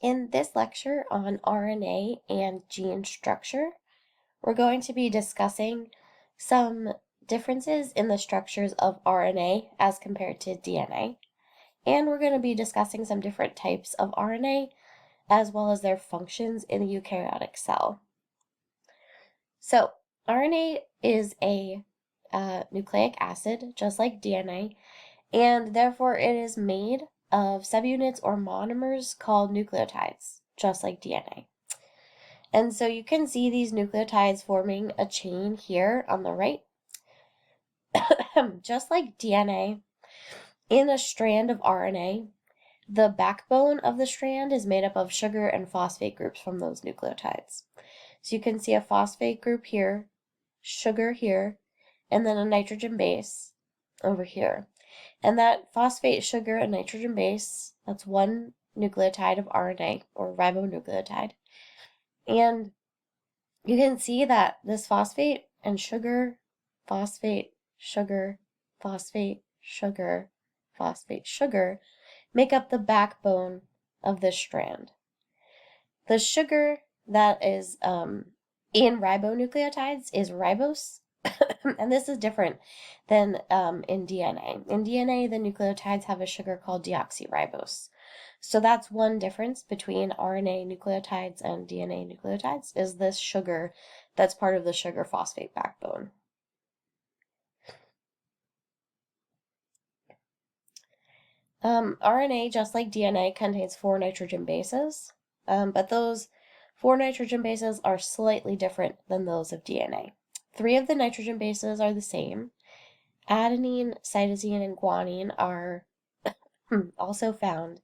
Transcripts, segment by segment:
In this lecture on RNA and gene structure, we're going to be discussing some differences in the structures of RNA as compared to DNA, and we're going to be discussing some different types of RNA as well as their functions in the eukaryotic cell. So, RNA is a nucleic acid, just like DNA, and therefore it is made of subunits or monomers called nucleotides, just like DNA. And so you can see these nucleotides forming a chain here on the right. Just like DNA, in a strand of RNA, the backbone of the strand is made up of sugar and phosphate groups from those nucleotides. So you can see a phosphate group here, sugar here, and then a nitrogen base over here. And that phosphate, sugar, and nitrogen base, that's one nucleotide of RNA, or ribonucleotide. And you can see that this phosphate and sugar, phosphate, sugar, phosphate, sugar, phosphate, sugar, make up the backbone of this strand. The sugar that is in ribonucleotides is ribose, and this is different than in DNA. In DNA, the nucleotides have a sugar called deoxyribose. So that's one difference between RNA nucleotides and DNA nucleotides, is this sugar that's part of the sugar phosphate backbone. RNA, just like DNA, contains 4 nitrogen bases, but those 4 nitrogen bases are slightly different than those of DNA. 3 of the nitrogen bases are the same. Adenine, cytosine, and guanine are also found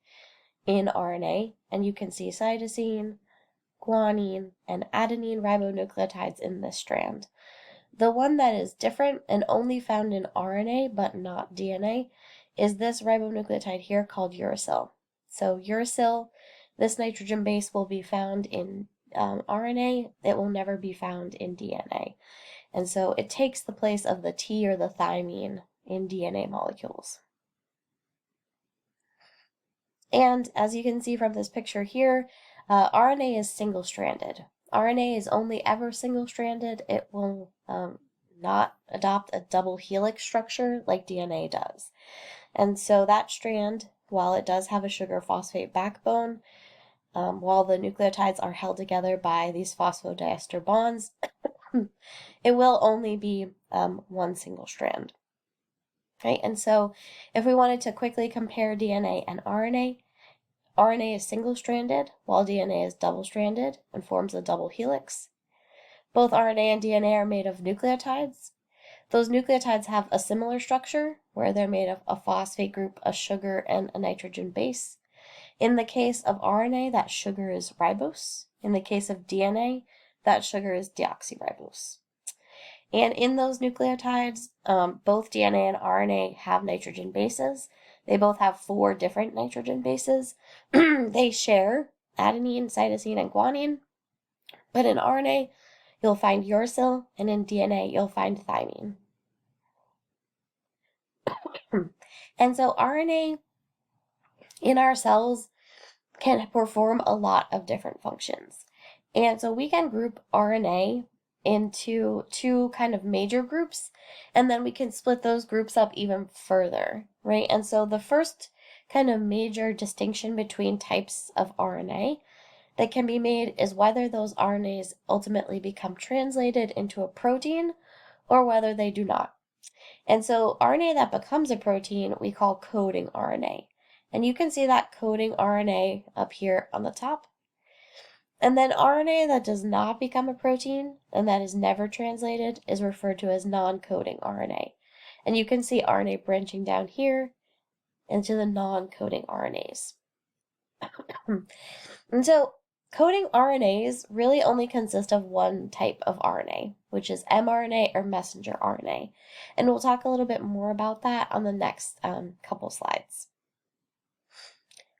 in RNA, and you can see cytosine, guanine, and adenine ribonucleotides in this strand. The one that is different and only found in RNA but not DNA is this ribonucleotide here called uracil. So uracil, this nitrogen base will be found in RNA. It will never be found in DNA. And so it takes the place of the T or the thymine in DNA molecules. And as you can see from this picture here, RNA is single-stranded. RNA is only ever single-stranded. It will not adopt a double helix structure like DNA does. And so that strand, while it does have a sugar phosphate backbone, while the nucleotides are held together by these phosphodiester bonds, it will only be one single strand. Right? And so if we wanted to quickly compare DNA and RNA, RNA is single-stranded, while DNA is double-stranded and forms a double helix. Both RNA and DNA are made of nucleotides. Those nucleotides have a similar structure, where they're made of a phosphate group, a sugar, and a nitrogen base. In the case of RNA, that sugar is ribose. In the case of DNA, that sugar is deoxyribose. And in those nucleotides, both DNA and RNA have nitrogen bases. They both have 4 different nitrogen bases. They share adenine, cytosine, and guanine. But in RNA, you'll find uracil, and in DNA, you'll find thymine. And so RNA in our cells can perform a lot of different functions. And so we can group RNA into 2 kind of major groups, and then we can split those groups up even further, right? And so the first kind of major distinction between types of RNA that can be made is whether those RNAs ultimately become translated into a protein or whether they do not. And so RNA that becomes a protein we call coding RNA. And you can see that coding RNA up here on the top. And then RNA that does not become a protein and that is never translated is referred to as non-coding RNA. And you can see RNA branching down here into the non-coding RNAs. And so coding RNAs really only consist of one type of RNA, which is mRNA or messenger RNA. And we'll talk a little bit more about that on the next couple slides.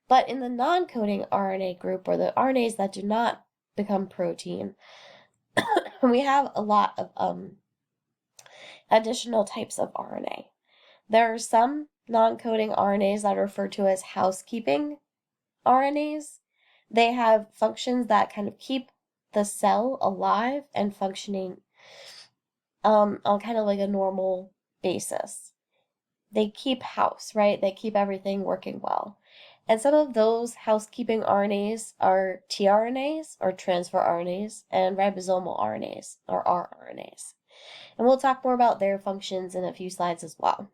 But in the non-coding RNA group, or the RNAs that do not become protein, we have a lot of additional types of RNA. There are some non-coding RNAs that are referred to as housekeeping RNAs. They have functions that kind of keep the cell alive and functioning on kind of like a normal basis. They keep house, right? They keep everything working well. And some of those housekeeping RNAs are tRNAs or transfer RNAs and ribosomal RNAs or rRNAs. And we'll talk more about their functions in a few slides as well.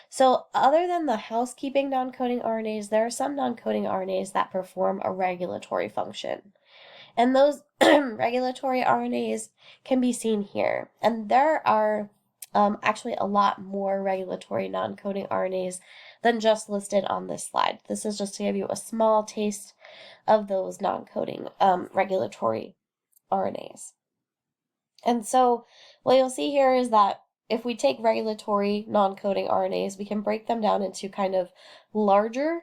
So other than the housekeeping non-coding RNAs, there are some non-coding RNAs that perform a regulatory function. And those regulatory RNAs can be seen here. And there are actually a lot more regulatory non-coding RNAs than just listed on this slide. This is just to give you a small taste of those non-coding regulatory RNAs. And so what you'll see here is that if we take regulatory non-coding RNAs, we can break them down into kind of larger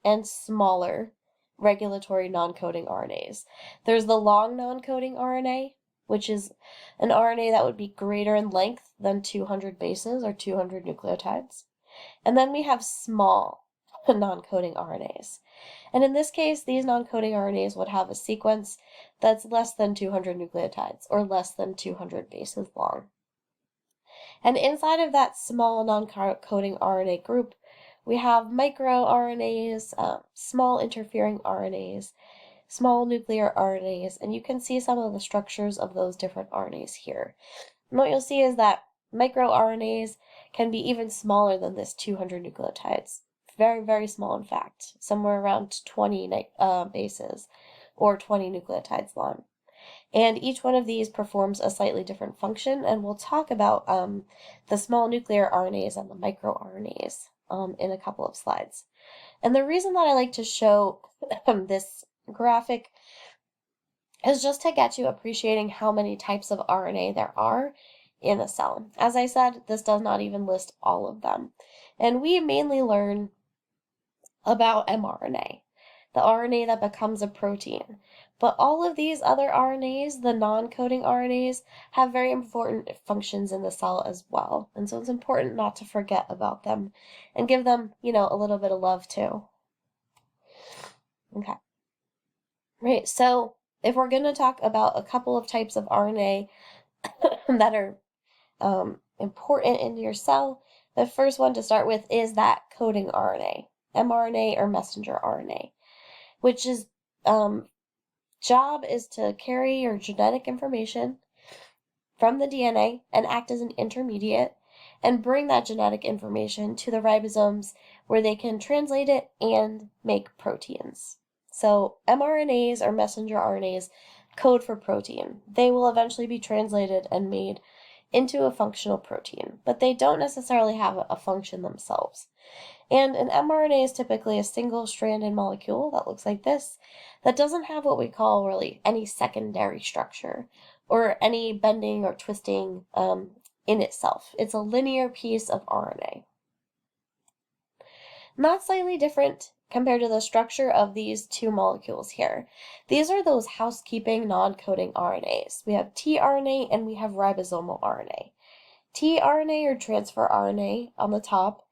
and smaller regulatory non-coding RNAs. There's the long non-coding RNA, which is an RNA that would be greater in length than 200 bases or 200 nucleotides. And then we have small non-coding RNAs. And in this case, these non-coding RNAs would have a sequence that's less than 200 nucleotides or less than 200 bases long. And inside of that small non-coding RNA group, we have microRNAs, small interfering RNAs, small nuclear RNAs, and you can see some of the structures of those different RNAs here. And what you'll see is that microRNAs can be even smaller than this 200 nucleotides. Very, very small, in fact, somewhere around 20 bases or 20 nucleotides long. And each one of these performs a slightly different function, and we'll talk about the small nuclear RNAs and the microRNAs in a couple of slides. And the reason that I like to show this graphic is just to get you appreciating how many types of RNA there are in a cell. As I said, this does not even list all of them. And we mainly learn about mRNA, the RNA that becomes a protein. But all of these other RNAs, the non-coding RNAs, have very important functions in the cell as well. And so it's important not to forget about them and give them, a little bit of love too. Okay. Right, so if we're going to talk about a couple of types of RNA that are important in your cell, the first one to start with is that coding RNA, mRNA or messenger RNA, which is job is to carry your genetic information from the DNA and act as an intermediate and bring that genetic information to the ribosomes where they can translate it and make proteins. So mRNAs or messenger RNAs code for protein. They will eventually be translated and made into a functional protein, but they don't necessarily have a function themselves. And an mRNA is typically a single-stranded molecule that looks like this, that doesn't have what we call really any secondary structure or any bending or twisting in itself. It's a linear piece of RNA. And that's slightly different compared to the structure of these two molecules here. These are those housekeeping non-coding RNAs. We have tRNA and we have ribosomal RNA. tRNA or transfer RNA on the top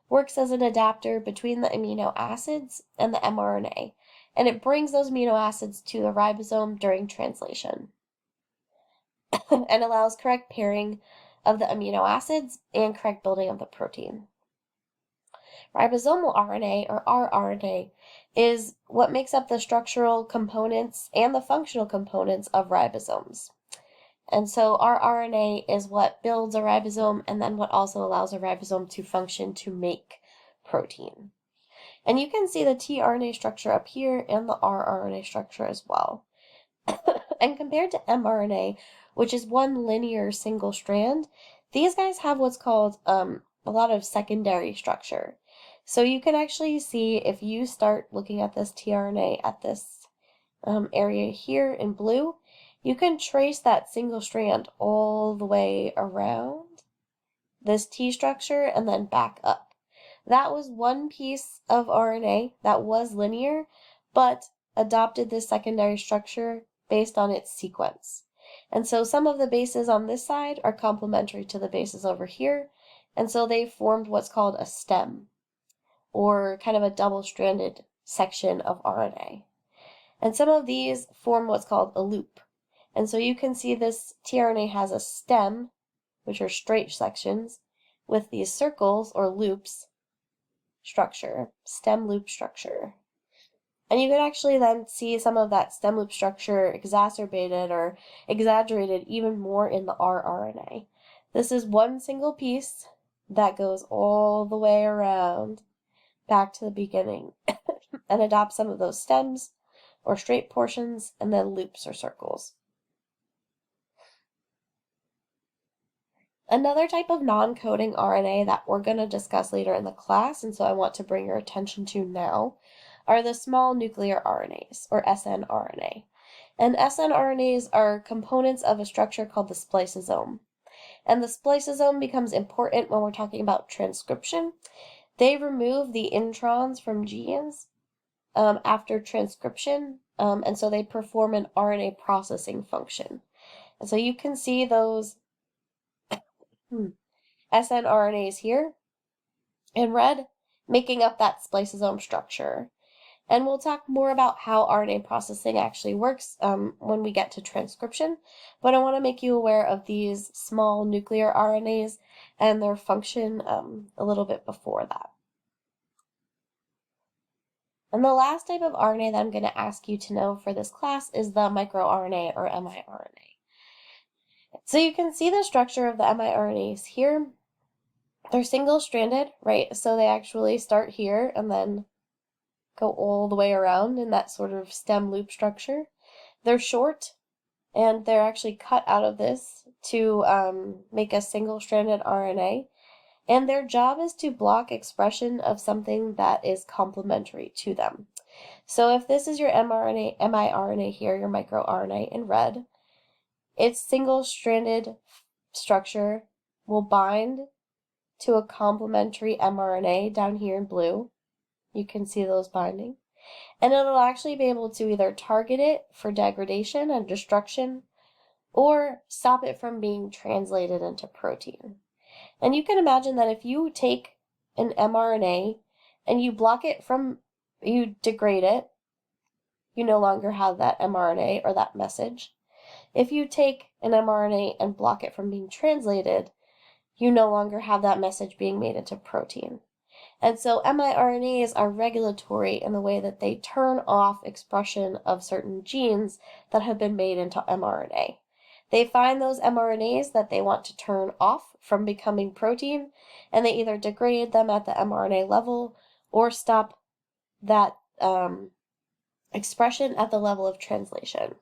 works as an adapter between the amino acids and the mRNA, and it brings those amino acids to the ribosome during translation and allows correct pairing of the amino acids and correct building of the protein. Ribosomal RNA, or rRNA, is what makes up the structural components and the functional components of ribosomes. And so rRNA is what builds a ribosome and then what also allows a ribosome to function to make protein. And you can see the tRNA structure up here and the rRNA structure as well. And compared to mRNA, which is one linear single strand, these guys have what's called a lot of secondary structure. So you can actually see if you start looking at this tRNA at this area here in blue, you can trace that single strand all the way around this T structure and then back up. That was one piece of RNA that was linear, but adopted this secondary structure based on its sequence. And so some of the bases on this side are complementary to the bases over here, and so they formed what's called a stem, or kind of a double-stranded section of RNA. And some of these form what's called a loop. And so you can see this tRNA has a stem, which are straight sections, with these circles or loops structure, stem loop structure. And you can actually then see some of that stem loop structure exacerbated or exaggerated even more in the rRNA. This is one single piece that goes all the way around back to the beginning and adopts some of those stems or straight portions and then loops or circles. Another type of non-coding RNA that we're going to discuss later in the class, and so I want to bring your attention to now, are the small nuclear RNAs, or snRNA. And snRNAs are components of a structure called the spliceosome. And the spliceosome becomes important when we're talking about transcription. They remove the introns from genes after transcription, and so they perform an RNA processing function. And so you can see those snRNAs here in red, making up that spliceosome structure. And we'll talk more about how RNA processing actually works when we get to transcription, but I want to make you aware of these small nuclear RNAs and their function a little bit before that. And the last type of RNA that I'm going to ask you to know for this class is the microRNA or miRNA. So you can see the structure of the miRNAs here. They're single-stranded, right? So they actually start here and then go all the way around in that sort of stem loop structure. They're short, and they're actually cut out of this to make a single-stranded RNA. And their job is to block expression of something that is complementary to them. So if this is your miRNA here, your microRNA in red, its single-stranded structure will bind to a complementary mRNA down here in blue. You can see those binding. And it'll actually be able to either target it for degradation and destruction or stop it from being translated into protein. And you can imagine that if you take an mRNA and you block it you degrade it, you no longer have that mRNA or that message. If you take an mRNA and block it from being translated, you no longer have that message being made into protein. And so miRNAs are regulatory in the way that they turn off expression of certain genes that have been made into mRNA. They find those mRNAs that they want to turn off from becoming protein, and they either degrade them at the mRNA level or stop that expression at the level of translation.